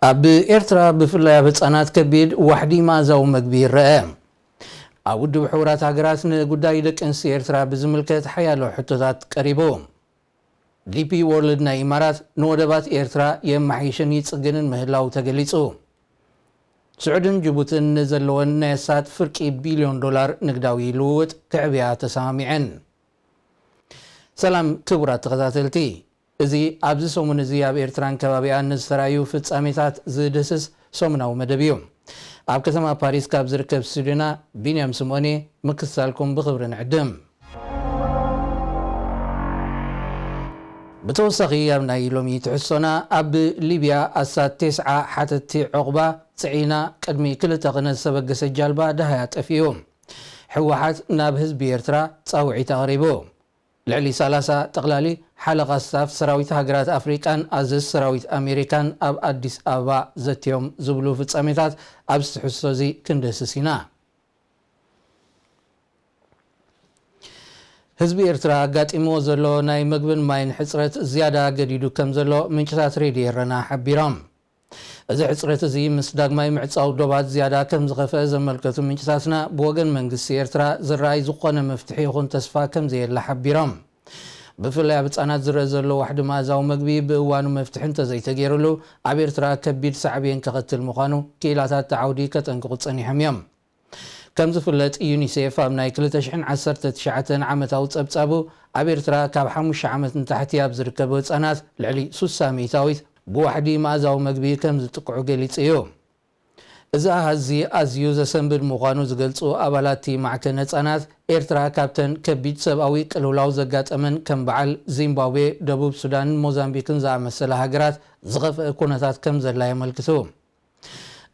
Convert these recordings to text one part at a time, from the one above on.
ኣብ ኤርትራ ብፍላይ ኣብ ህጻናት ከቢድ ዋሕዲ ማእዛዊ መግቢ ይርአ። ኣብ ውድብ ሕቡራት ሃገራት ንጉዳይ ደቂ ኣንስትዮ ኤርትራ ብዝምልከት ሓያሎ ሕቶታት ቀሪቡ። ዲፒ ወርልድ ናይ ኢማራት ንወደባት ኤርትራ የመሓይሽን ይጽግንን ምህላው ተገሊጹ። ስዑድን ጅቡትን ዘለወን ናይ ኣሳት ፍርቂ ቢልዮን ዶላር ንግዳዊ ልውውጥ ክዕብያ ተሰማሚዐን። ሰላም ክቡራት ተኸታተልቲ፣ እዚ ኣብዚ ሰሙን እዚ ኣብ ኤርትራን ከባቢኣን ንዝተረኣዩ ፍጻሜታት ዝድህስስ ሰሙናዊ መደብ እዩ። ኣብ ከተማ ፓሪስ ካብ ዝርከብ ስቱድዮና ቢንያም ስምዖኔ ምክትታልኩም ብኽብሪ ንዕድም። ብተወሳኺ ኣብ ናይ ሎሚ ትሕሶና ኣብ ሊብያ ኣሳት 9 ሓተቲ ዕቑባ ጽዒና ቅድሚ 2 ቕነት ዝተበገሰ ጃልባ ዳሃያ ጠፊኡ። ሕወሓት ናብ ህዝቢ ኤርትራ ጻውዒት ኣቕሪቡ። ልዕሊ 30 ጠቕላሊ ሓለቓ ስታፍ ሰራዊት ሃገራት ኣፍሪቃን ኣዘዝ ሰራዊት ኣሜሪካን ኣብ ኣዲስ ኣበባ ዘትዮም ዝብሉ ፍጻሜታት ኣብ ዝትሕሶ እዚ ክንድህስስ ኢና። ህዝቢ ኤርትራ ኣጋጢምዎ ዘሎ ናይ ምግብን ማይን ሕፅረት ዝያዳ ገዲዱ ከም ዘሎ ምንጭታት ሬድዮ ኤረና ሓቢሮም። እዚ ሕፅረት እዚ ምስ ዳግማይ ምዕፃው ዶባት ዝያዳ ከም ዝኸፍአ ዘመልከቱ ምንጭታትና ብወገን መንግስቲ ኤርትራ ዝረኣይ ዝኾነ መፍትሒ ይኹን ተስፋ ከም ዘየላ ሓቢሮም። ብፍላይ ኣብ ህጻናት ዝረአ ዘሎ ዋሕዲ ማእዛዊ መግቢ ብእዋኑ መፍትሒ እንተዘይተገይሩሉ ኣብ ኤርትራ ከቢድ ሳዕብየን ከኸትል ምዃኑ ክኢላታት ተዓውዲ ከጠንቅቑ ጸኒሖም እዮም። ከም ዝፍለጥ ዩኒሴፍ ኣብ ናይ 2019 ዓመታዊ ጸብጻቡ ኣብ ኤርትራ ካብ 5 ዓመት ንታሕቲ ኣብ ዝርከቡ ህጻናት ልዕሊ 60 ሚእታዊት ብዋሕዲ ማእዛዊ መግቢ ከም ዝጥቅዑ ገሊጹ እዩ። እዚ ኣሃዚ ኣዝዩ ዘሰንብድ ምዃኑ ዝገልጹ ኣባላት እቲ ማዕከን ህጻናት ኤርትራ ካብተን ከቢድ ሰብኣዊ ቅልውላው ዘጋጠመን ከም በዓል ዚምባብዌ፣ ደቡብ ሱዳንን ሞዛምቢክን ዝኣመሰለ ሃገራት ዝኸፍአ ኩነታት ከም ዘላ የመልክቱ።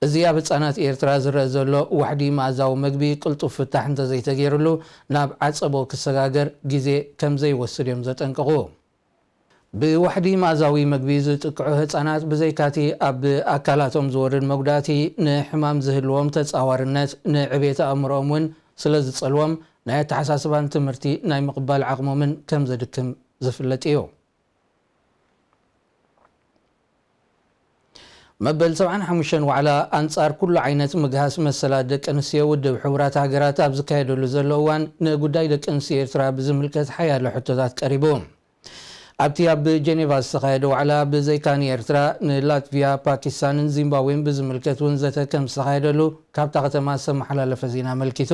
እዚ ኣብ ህጻናት ኤርትራ ዝረአ ዘሎ ዋሕዲ ማእዛዊ መግቢ ቅልጡፍ ፍታሕ እንተዘይተገይሩሉ ናብ ዓጸቦ ክሰጋገር ግዜ ከም ዘይወስድ እዮም ዘጠንቅቑ። ብዋሕዲ ማእዛዊ መግቢ ዝጥቅዑ ህጻናት ብዘይካቲ ኣብ ኣካላቶም ዝወርድ መጉዳእቲ ንሕማም ዝህልዎም ተጻዋርነት ንዕቤት ኣእምሮኦም እውን ስለ ዝጸልዎም ናይ ኣተሓሳስባን ትምህርቲ ናይ ምቕባል ዓቕሞምን ከም ዘድክም ዝፍለጥ እዩ። መበል 75 ዋዕላ ኣንጻር ኩሉ ዓይነት ምግሃስ መሰላት ደቂ ኣንስትዮ ውድብ ሕቡራት ሃገራት ኣብ ዝካየደሉ ዘሎ እዋን ንጉዳይ ደቂ ኣንስትዮ ኤርትራ ብዝምልከት ሓያሎ ሕቶታት ቀሪቡ። ኣብቲ ኣብ ጀኔቫ ዝተኻየደ ዋዕላ ብዘይካኒ ኤርትራ ንላትቪያ፣ ፓኪስታንን ዚምባብዌን ብዝምልከት እውን ዘተ ከም ዝተኻየደሉ ካብታ ከተማ ዝተመሓላለፈ ዜና ኣመልኪቱ።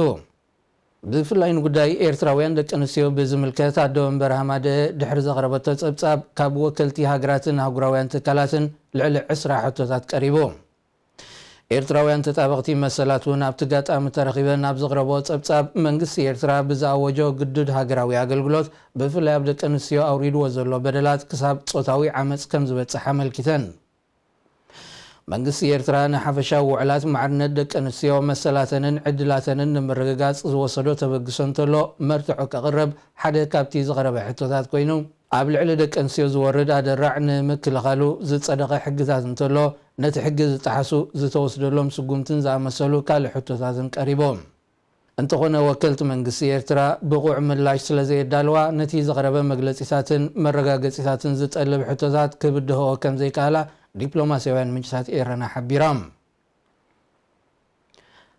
ብፍላይ ንጉዳይ ኤርትራውያን ደቂ ኣንስትዮ ብዝምልከት ኣዶ ወንበር ሃማደ ድሕሪ ዘቕረበቶ ጸብጻብ ካብ ወከልቲ ሃገራትን ኣህጉራውያን ትካላትን ልዕሊ 20 ሕቶታት ቀሪቡ። ኤርትራውያን ተጣበቕቲ መሰላት እውን ኣብቲ ጋጣሚ ተረኺበን ናብ ዘቕረቦ ጸብጻብ መንግስቲ ኤርትራ ብዝኣወጆ ግዱድ ሃገራዊ ኣገልግሎት ብፍላይ ኣብ ደቂ ኣንስትዮ ኣውሪድዎ ዘሎ በደላት ክሳብ ጾታዊ ዓመፅ ከም ዝበጽሕ ኣመልኪተን። መንግስቲ ኤርትራ ንሓፈሻዊ ውዕላት ማዕርነት ደቂ ኣንስትዮ መሰላተንን ዕድላተንን ንምርግጋጽ ዝወሰዶ ተበግሶ እንተሎ መርትዖ ከቕረብ ሓደ ካብቲ ዝቐረበ ሕቶታት ኮይኑ ኣብ ልዕሊ ደቂ ኣንስትዮ ዝወርድ ኣደራዕ ንምክልኻሉ ዝጸደቐ ሕግታት እንተሎ ነቲ ሕጊ ዝጠሓሱ ዝተወስደሎም ስጉምትን ዝኣመሰሉ ካልእ ሕቶታትን ቀሪቦም። እንተኾነ ወከልቲ መንግስቲ ኤርትራ ብቑዕ ምላሽ ስለ ዘየዳልዋ ነቲ ዝቐረበ መግለጺታትን መረጋገጺታትን ዝጠልብ ሕቶታት ክብድህኦ ከም ዘይከኣላ ዲፕሎማስያውያን ምንጭታት ኤረና ሓቢሮም።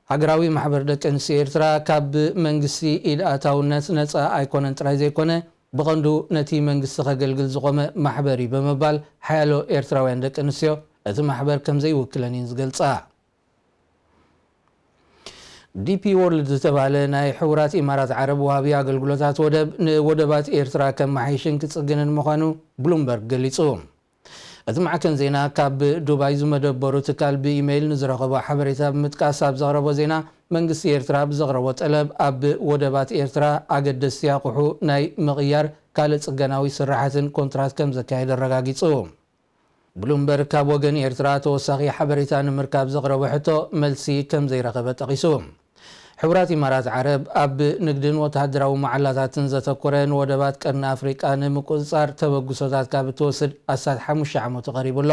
ሃገራዊ ማሕበር ደቂ ኣንስትዮ ኤርትራ ካብ መንግስቲ ኢድ ኣእታውነት ነፃ ኣይኮነን ጥራይ ዘይኮነ ብቐንዱ ነቲ መንግስቲ ከገልግል ዝቆመ ማሕበር እዩ በመባል ሓያሎ ኤርትራውያን ደቂ ኣንስትዮ እቲ ማሕበር ከም ዘይውክለን እየን ዝገልጻ። ዲፒ ወርልድ ዝተባሃለ ናይ ሕቡራት ኢማራት ዓረብ ወሃቢ ኣገልግሎታት ወደብ ንወደባት ኤርትራ ከም መሓይሽን ክጽግንን ምዃኑ ብሉምበርግ ገሊጹ። እቲ ማዕከን ዜና ካብ ዱባይ ዝመደበሩ ትካል ብኢሜይል ንዝረኸቦ ሓበሬታ ብምጥቃስ ኣብ ዘቕረቦ ዜና መንግስቲ ኤርትራ ብዘቕረቦ ጠለብ ኣብ ወደባት ኤርትራ ኣገደስቲ ኣቑሑ ናይ ምቕያር ካልእ ጽገናዊ ስራሓትን ኮንትራት ከም ዘካየደ ኣረጋጊጹ። ብሉምበርግ ካብ ወገን ኤርትራ ተወሳኺ ሓበሬታ ንምርካብ ዘቕረቦ ሕቶ መልሲ ከም ዘይረኸበ ጠቒሱ። ሕቡራት ኢማራት ዓረብ ኣብ ንግድን ወተሃደራዊ መዓላታትን ዘተኮረ ንወደባት ቀርኒ ኣፍሪቃ ንምቁፅጻር ተበግሶታት ካብ እትወስድ ኣሳት 5 ዓመቱ ቀሪቡሎ።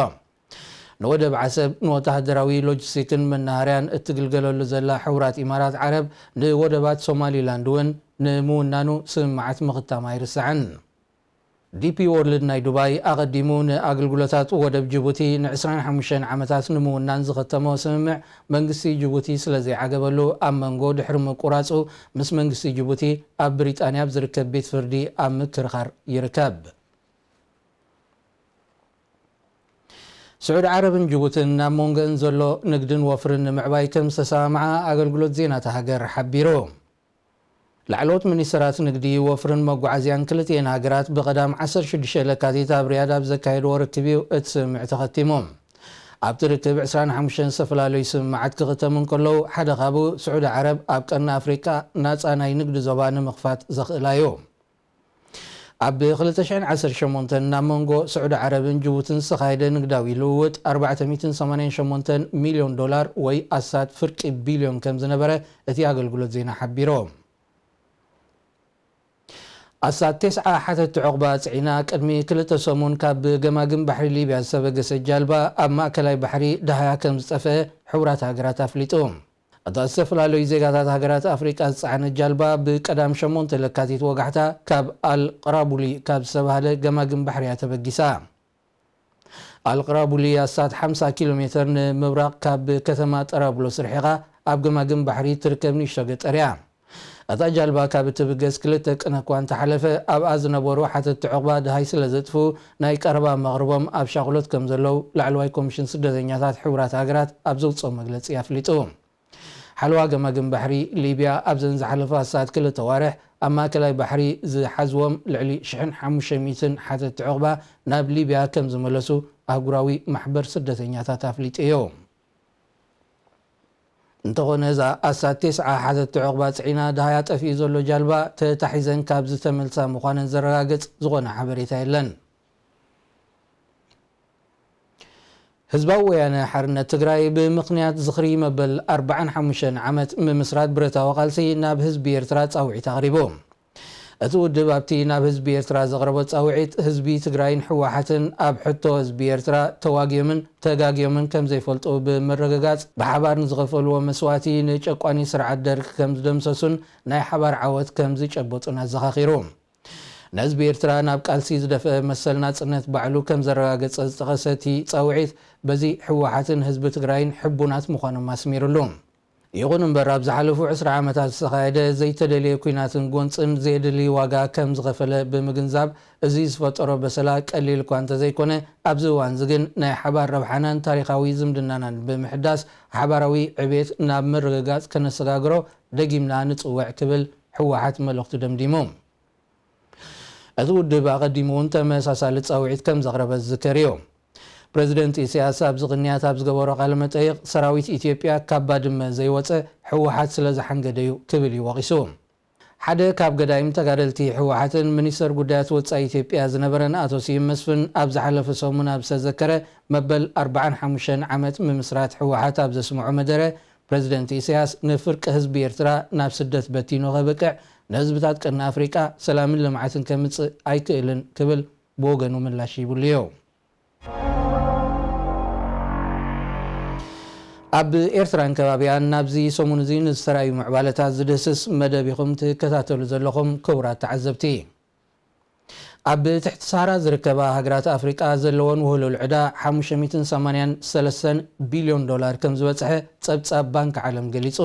ንወደብ ዓሰብ ንወተሃደራዊ ሎጂስቲክን መናሃርያን እትግልገለሉ ዘላ ሕቡራት ኢማራት ዓረብ ንወደባት ሶማሊላንድ እውን ንምውናኑ ስምምዓት ምኽታማ ይርስዕን። ዲፒ ወርልድ ናይ ዱባይ ኣቐዲሙ ንኣገልግሎታት ወደብ ጅቡቲ ን25 ዓመታት ንምውናን ዝኸተሞ ስምምዕ መንግስቲ ጅቡቲ ስለ ዘይዓገበሉ ኣብ መንጎ ድሕሪ ምቁራፁ ምስ መንግስቲ ጅቡቲ ኣብ ብሪጣንያ ዝርከብ ቤት ፍርዲ ኣብ ምክርኻር ይርከብ። سعود عرب جبوتن ናብ መንጎን ዘሎ ንግድን ወፍርን ንምዕባይ ከም ዝተሰማምዓ ኣገልግሎት ዜና ተሃገር ሓቢሩ። ላዕሎት ሚኒስትራት ንግዲ ወፍርን መጓዓዝያን ክልቲአን ሃገራት ብቐዳም 16 ለካቲት ኣብ ሪያድ ኣብ ዘካየድዎ ርክብ እቲ ስምምዕ ተኸቲሞም። ኣብቲ ርክብ 25 ዝተፈላለዩ ስምምዓት ክኽተሙ እንከለዉ ሓደ ካብኡ ስዑድ ዓረብ ኣብ ቀርኒ ኣፍሪቃ ናፃ ናይ ንግዲ ዞባ ንምኽፋት ዘኽእላ እዩ። ኣብ 2018 ናብ መንጎ ስዑድ ዓረብን ጅቡትን ዝተኻየደ ንግዳዊ ልውውጥ $488 ሚልዮን ወይ ኣሳት ፍርቂ ቢልዮን ከም ዝነበረ እቲ ኣገልግሎት ዜና ሓቢሩ። ኣሳት 9 ሓተቲ ዕቑባ ጽዒና ቅድሚ 2 ሰሙን ካብ ገማግም ባሕሪ ሊብያ ዝተበገሰ ጃልባ ኣብ ማእከላይ ባሕሪ ዳህያ ከም ዝጠፍአ ሕቡራት ሃገራት ኣፍሊጡ። እታ ዝተፈላለዩ ዜጋታት ሃገራት ኣፍሪቃ ዝፀዓነት ጃልባ ብቀዳም 8 ለካቲት ወጋሕታ ካብ ኣልቀራቡሊ ካብ ዝተባህለ ገማግም ባሕሪ እያ ተበጊሳ። ኣልቀራቡሊ ኣሳት 50 ኪሎ ሜትር ንምብራቕ ካብ ከተማ ጠራብሎስ ርሒቓ ኣብ ገማግም ባሕሪ ትርከብ ንእሽቶ ገጠር እያ። እታ ጃልባ ካብ እትብገስ 2 ቅነ እኳ እንተሓለፈ ኣብኣ ዝነበሩ ሓተቲ ዕቑባ ድሃይ ስለ ዘጥፉ ናይ ቀረባ መቕርቦም ኣብ ሻቕሎት ከም ዘለው ላዕለዋይ ኮሚሽን ስደተኛታት ሕቡራት ሃገራት ኣብ ዘውፅኦ መግለፂ ኣፍሊጡ። ሓለዋ ገማግም ባሕሪ ሊብያ ኣብዘን ዝሓለፈ ኣሳት 2 ዋርሕ ኣብ ማእከላይ ባሕሪ ዝሓዝዎም ልዕሊ 1500 ሓተቲ ዕቑባ ናብ ሊብያ ከም ዝመለሱ ኣህጉራዊ ማሕበር ስደተኛታት ኣፍሊጡ እዩ። እንተኾነ እዛ ኣሳት 9 ሓተቲ ዕቑባ ጽዒና ዳህያ ጠፊኡ ዘሎ ጃልባ ተታሒዘን ካብ ዝተመልሳ ምዃነን ዘረጋግጽ ዝኾነ ሓበሬታ የለን። ህዝባዊ ወያነ ሓርነት ትግራይ ብምኽንያት ዝኽሪ መበል 45 ዓመት ምምስራት ብረታዊ ቃልሲ ናብ ህዝቢ ኤርትራ ፃውዒት ኣቕሪቡ። እቲ ውድብ ኣብቲ ናብ ህዝቢ ኤርትራ ዘቕረቦ ፃውዒት ህዝቢ ትግራይን ሕወሓትን ኣብ ሕቶ ህዝቢ ኤርትራ ተዋግዮምን ተጋግዮምን ከም ዘይፈልጡ ብምርግጋጽ ብሓባር ንዝኸፈልዎ መስዋእቲ ንጨቋኒ ስርዓት ደርጊ ከም ዝደምሰሱን ናይ ሓባር ዓወት ከም ዝጨበጡን ኣዘኻኺሩ። ንህዝቢ ኤርትራ ናብ ቃልሲ ዝደፍአ መሰል ናጽነት ባዕሉ ከም ዘረጋገጸ ዝጠቐሰ እቲ ፃውዒት በዚ ሕወሓትን ህዝቢ ትግራይን ሕቡናት ምዃኖም ኣስሚሩሉ። ይኹን እምበር ኣብ ዝሓለፉ 20 ዓመታት ዝተኻየደ ዘይተደልየ ኩናትን ጎንፅን ዘየድሊ ዋጋ ከም ዝኸፈለ ብምግንዛብ እዚ ዝፈጠሮ በሰላ ቀሊል እኳ እንተዘይኮነ ኣብዚ እዋን እዚ ግን ናይ ሓባር ረብሓናን ታሪኻዊ ዝምድናናን ብምሕዳስ ሓባራዊ ዕቤት ናብ ምርግጋጽ ከነሰጋግሮ ደጊምና ንጽውዕ ክብል ሕወሓት መልእኽቱ ደምዲሙ። እቲ ውድብ ኣቐዲሙ እውን ተመሳሳሊ ፃውዒት ከም ዘቕረበ ዝዝከር እዩ። ፕሬዚደንት ኢሳያስ ኣብ ዝቕንያት ኣብ ዝገበሮ ቃለ መጠይቕ ሰራዊት ኢትዮጵያ ካብ ባድመ ዘይወፀ ሕወሓት ስለ ዝሓንገደ እዩ ክብል እዩ ወቒሱ። ሓደ ካብ ገዳይም ተጋደልቲ ሕወሓትን ሚኒስተር ጉዳያት ወፃኢ ኢትዮጵያ ዝነበረን ኣቶ ስዩም መስፍን ኣብ ዝሓለፈ ሰሙን ኣብ ዝተዘከረ መበል 45 ዓመት ምምስራት ሕወሓት ኣብ ዘስምዖ መደረ ፕሬዚደንት ኢሳያስ ንፍርቂ ህዝቢ ኤርትራ ናብ ስደት በቲኑ ኸበቅዕ ንህዝብታት ቀርኒ ኣፍሪቃ ሰላምን ልምዓትን ከምፅእ ኣይክእልን ክብል ብወገኑ ምላሽ ይብሉ እዩ። ኣብ ኤርትራን ከባቢያን ናብዚ ሰሙን እዚ ንዝተረኣዩ ምዕባለታት ዝድህስስ መደብ ኢኹም ትከታተሉ ዘለኹም ክቡራት ተዓዘብቲ። ኣብ ትሕቲ ሰሃራ ዝርከባ ሃገራት ኣፍሪቃ ዘለዎን ውህሉል ዕዳ $583 ቢልዮን ከም ዝበፅሐ ጸብጻብ ባንኪ ዓለም ገሊጹ።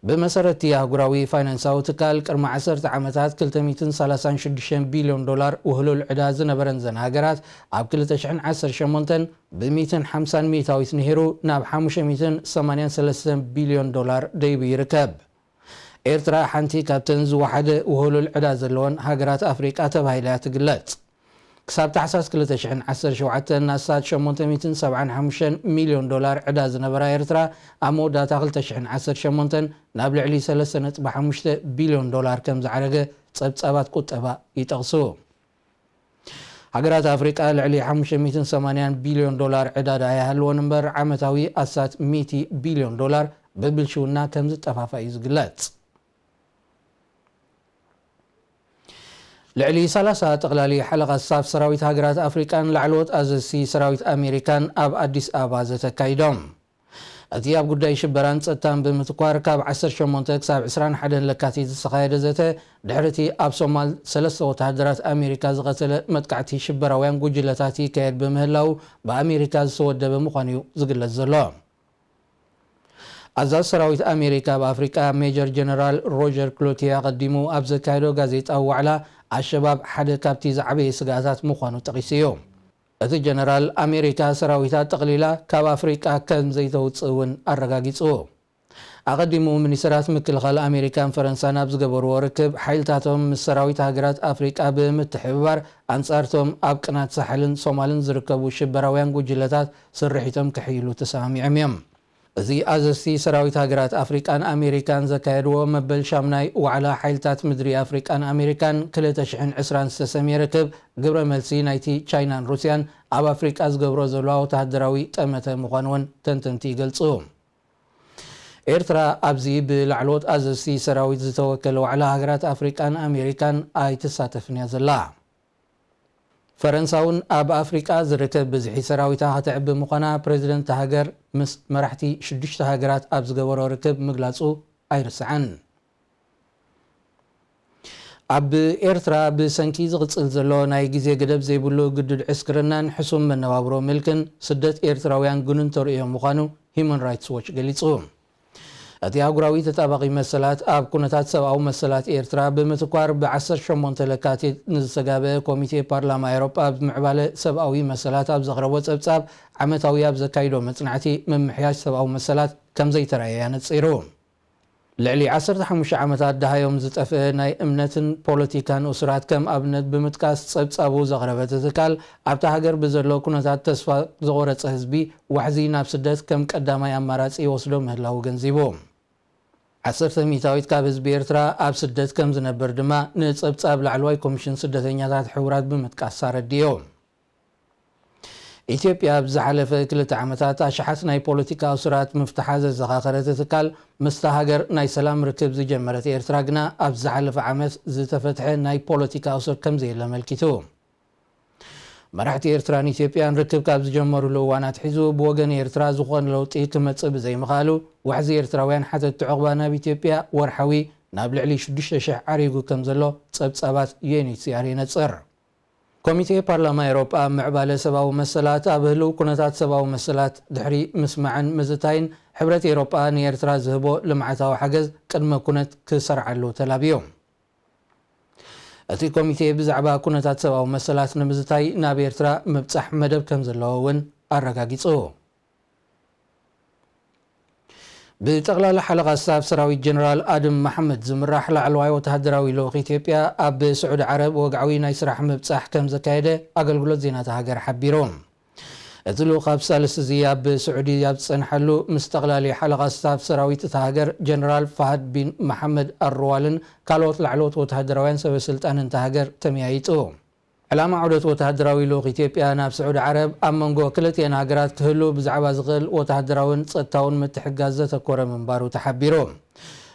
ብመሰረቲ ኣህጉራዊ ፋይናንሳዊ ትካል ቅድሚ 10 ዓመታት $236 ቢልዮን ውህሉል ዕዳ ዝነበረን ዘን ሃገራት ኣብ 2018 ብ150 ሚእታዊት ንሂሩ ናብ $583 ቢልዮን ደይቡ ይርከብ። ኤርትራ ሓንቲ ካብተን ዝወሓደ ውህሉል ዕዳ ዘለወን ሃገራት ኣፍሪቃ ተባሂላ ትግለጽ። ክሳብ ታሕሳስ 2017 ናሳት $875 ሚልዮን ዕዳ ዝነበራ ኤርትራ ኣብ መወዳእታ 2018 ናብ ልዕሊ $3.5 ቢልዮን ከም ዝዓረገ ጸብጻባት ቁጠባ ይጠቕሱ። ሃገራት ኣፍሪቃ ልዕሊ $580 ቢልዮን ዕዳ ይሃልወን እምበር ዓመታዊ ኣሳት $100 ቢልዮን ብብልሽውና ከም ዝጠፋፋ እዩ ዝግለጽ። ልዕሊ 30 ጠቕላሊ ሓለቓት ሳፍ ሰራዊት ሃገራት ኣፍሪቃን ላዕለዎት ኣዘዝቲ ሰራዊት ኣሜሪካን ኣብ ኣዲስ ኣበባ ዘተካይዶም። እቲ ኣብ ጉዳይ ሽበራን ጸጥታን ብምትኳር ካብ 18 ክሳብ 21 ለካቲት ዝተኻየደ ዘተ ድሕርቲ ኣብ ሶማል 3 ወተሃደራት ኣሜሪካ ዝቐተለ መጥቃዕቲ ሽበራውያን ጉጅለታት ይካየድ ብምህላው ብኣሜሪካ ዝተወደበ ምዃኑ እዩ ዝግለጽ ዘሎ። ኣዛዝ ሰራዊት ኣሜሪካ ብኣፍሪቃ ሜጀር ጀነራል ሮጀር ክሎቲያ ቀዲሙ ኣብ ዘካየዶ ጋዜጣዊ ዋዕላ ኣሸባብ ሓደ ካብቲ ዝዓበየ ስጋታት ምዃኑ ጠቒሱ እዩ። እቲ ጀነራል ኣሜሪካ ሰራዊታት ጠቕሊላ ካብ ኣፍሪቃ ከም ዘይተውፅእ እውን ኣረጋጊጹ። ኣቐዲሙ ሚኒስትራት ምክልኻል ኣሜሪካን ፈረንሳን ኣብ ዝገበርዎ ርክብ ሓይልታቶም ምስ ሰራዊት ሃገራት ኣፍሪቃ ብምትሕብባር ኣንጻርቶም ኣብ ቅናት ሳሕልን ሶማልን ዝርከቡ ሽበራውያን ጉጅለታት ስርሒቶም ክሕይሉ ተሰማሚዖም እዮም። እዚ ኣዘዝቲ ሰራዊት ሃገራት ኣፍሪቃን ኣሜሪካን ዘካየድዎ መበል ሻምናይ ዋዕላ ሓይልታት ምድሪ ኣፍሪቃን ኣሜሪካን 2020 ዝተሰምየ ርክብ ግብረ መልሲ ናይቲ ቻይናን ሩስያን ኣብ ኣፍሪቃ ዝገብሮ ዘለዋ ወተሃደራዊ ጠመተ ምዃኑ እውን ተንተንቲ ይገልጹ። ኤርትራ ኣብዚ ብላዕሎት ኣዘዝቲ ሰራዊት ዝተወከለ ዋዕላ ሃገራት ኣፍሪቃን ኣሜሪካን ኣይትሳተፍን እያ ዘላ። ፈረንሳውን ኣብ ኣፍሪቃ ዝርከብ ብዝሒ ሰራዊታ ክትዕቢ ምዃና ፕሬዚደንት ሃገር ምስ መራሕቲ 6 ሃገራት ኣብ ዝገበሮ ርክብ ምግላጹ ኣይርስዓን። ኣብ ኤርትራ ብሰንኪ ዝቕጽል ዘሎ ናይ ግዜ ገደብ ዘይብሉ ግድድ ዕስክርናን ሕሱም መነባብሮ ምልክን ስደት ኤርትራውያን ጉንን ተርእዮም ምዃኑ ሂማን ራይትስ ዎች ገሊጹ። እቲ ኣህጉራዊ ተጣባቂ መሰላት ኣብ ኩነታት ሰብኣዊ መሰላት ኤርትራ ብምትኳር ብ18 ለካቲት ንዝተጋበአ ኮሚቴ ፓርላማ ኤውሮጳ ብምዕባለ ሰብኣዊ መሰላት ኣብ ዘቕረቦ ጸብጻብ ዓመታዊ ኣብ ዘካይዶ መጽናዕቲ ምምሕያሽ ሰብኣዊ መሰላት ከም ዘይተረኣየ ነጺሩ። ልዕሊ 15 ዓመታት ደሃዮም ዝጠፍአ ናይ እምነትን ፖለቲካን እሱራት ከም ኣብነት ብምጥቃስ ጸብጻቡ ዘቕረበት ትካል ኣብታ ሃገር ብዘሎ ኩነታት ተስፋ ዝቖረጸ ህዝቢ ዋሕዚ ናብ ስደት ከም ቀዳማይ ኣማራጺ ይወስዶ ምህላው ገንዚቡ። 10% ካብ ህዝቢ ኤርትራ ኣብ ስደት ከም ዝነበር ድማ ንጸብጻብ ላዕለዋይ ኮሚሽን ስደተኛታት ሕቡራት ብምጥቃስ ኣረዲዩ። ኢትዮጵያ ብዝሓለፈ 2 ዓመታት ኣሽሓት ናይ ፖለቲካ እሱራት ምፍታሓ ዘዘኻኸረት ትካል ምስታ ሃገር ናይ ሰላም ርክብ ዝጀመረት ኤርትራ ግና ኣብ ዝሓለፈ ዓመት ዝተፈትሐ ናይ ፖለቲካ እሱር ከም ዘየለ መልኪቱ። መራሕቲ ኤርትራን ኢትዮጵያን ርክብ ካብ ዝጀመሩሉ እዋናት ሒዙ ብወገን ኤርትራ ዝኾነ ለውጢ ክመጽእ ብዘይምኽኣሉ ዋሕዚ ኤርትራውያን ሓተቲ ዕቑባ ናብ ኢትዮጵያ ወርሓዊ ናብ ልዕሊ 6,000 ዓሪጉ ከም ዘሎ ጸብጻባት ዩኤንኤችሲአር ይነጽር። ኮሚቴ ፓርላማ ኤውሮጳ ምዕባለ ሰብኣዊ መሰላት ኣብ ህልው ኩነታት ሰብኣዊ መሰላት ድሕሪ ምስማዕን ምዝታይን ሕብረት ኤውሮጳ ንኤርትራ ዝህቦ ልምዓታዊ ሓገዝ ቅድመ ኩነት ክሰርዓሉ ተላብዩ። እቲ ኮሚቴ ብዛዕባ ኩነታት ሰብኣዊ መሰላት ንምዝታይ ናብ ኤርትራ ምብጻሕ መደብ ከም ዘለዎ እውን ኣረጋጊጹ። ብጠቕላላ ሓለቓ ስታፍ ሰራዊት ጀነራል ኣድም መሐመድ ዝምራሕ ላዕለዋይ ወተሃደራዊ ልኡኽ ኢትዮጵያ ኣብ ስዑድ ዓረብ ወግዓዊ ናይ ስራሕ ምብጻሕ ከም ዘካየደ ኣገልግሎት ዜናታ ሃገር ሓቢሩ። እቲ ልኡኽ ኣብ ሳልስ እዚ ኣብ ስዑዲ ኣብ ዝጸንሐሉ ምስ ጠቕላሊ ሓለቓ ስታፍ ሰራዊት እታ ሃገር ጀነራል ፋሃድ ቢን መሐመድ ኣርዋልን ካልኦት ላዕለዎት ወተሃደራውያን ሰበስልጣን እንታ ሃገር ተመያይጡ። ዕላማ ዑደት ወተሃደራዊ ልኡኽ ኢትዮጵያ ናብ ስዑድ ዓረብ ኣብ መንጎ ክልቲአን ሃገራት ክህሉ ብዛዕባ ዝኽእል ወተሃደራውን ጸጥታውን ምትሕጋዝ ዘተኮረ ምንባሩ ተሓቢሩ።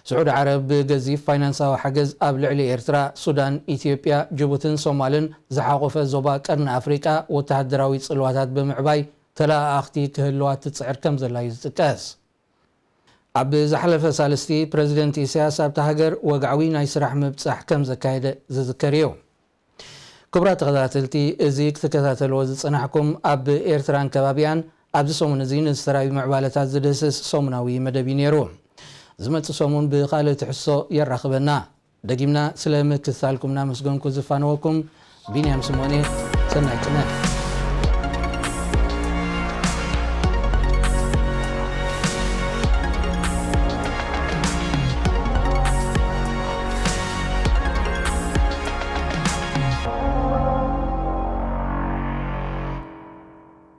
ስዑድ ዓረብ ብገዚፍ ፋይናንሳዊ ሓገዝ ኣብ ልዕሊ ኤርትራ፣ ሱዳን፣ ኢትዮጵያ፣ ጅቡትን ሶማልን ዝሓቆፈ ዞባ ቀርኒ ኣፍሪቃ ወተሃደራዊ ጽልዋታት ብምዕባይ ተላኣኽቲ ክህልዋ ትጽዕር ከም ዘላ እዩ ዝጥቀስ። ኣብ ዝሓለፈ ሳልስቲ ፕሬዚደንት ኢሳያስ ኣብታ ሃገር ወግዓዊ ናይ ስራሕ ምብጻሕ ከም ዘካየደ ዝዝከር እዩ። ክቡራት ተኸታተልቲ እዚ ክትከታተልዎ ዝጸናሕኩም ኣብ ኤርትራን ከባቢያን ኣብዚ ሰሙን እዚ ንዝተራእዩ ምዕባለታት ዝድህስስ ሰሙናዊ መደብ ነይሩ። ዝመጽእ ሰሙን ብኻልእ ትሕሶ የራኽበና። ደጊምና ስለ ምክትታልኩም እናመስገንኩ ዝፋነወኩም ቢንያም ስሞኔ ሰናይ ቅነ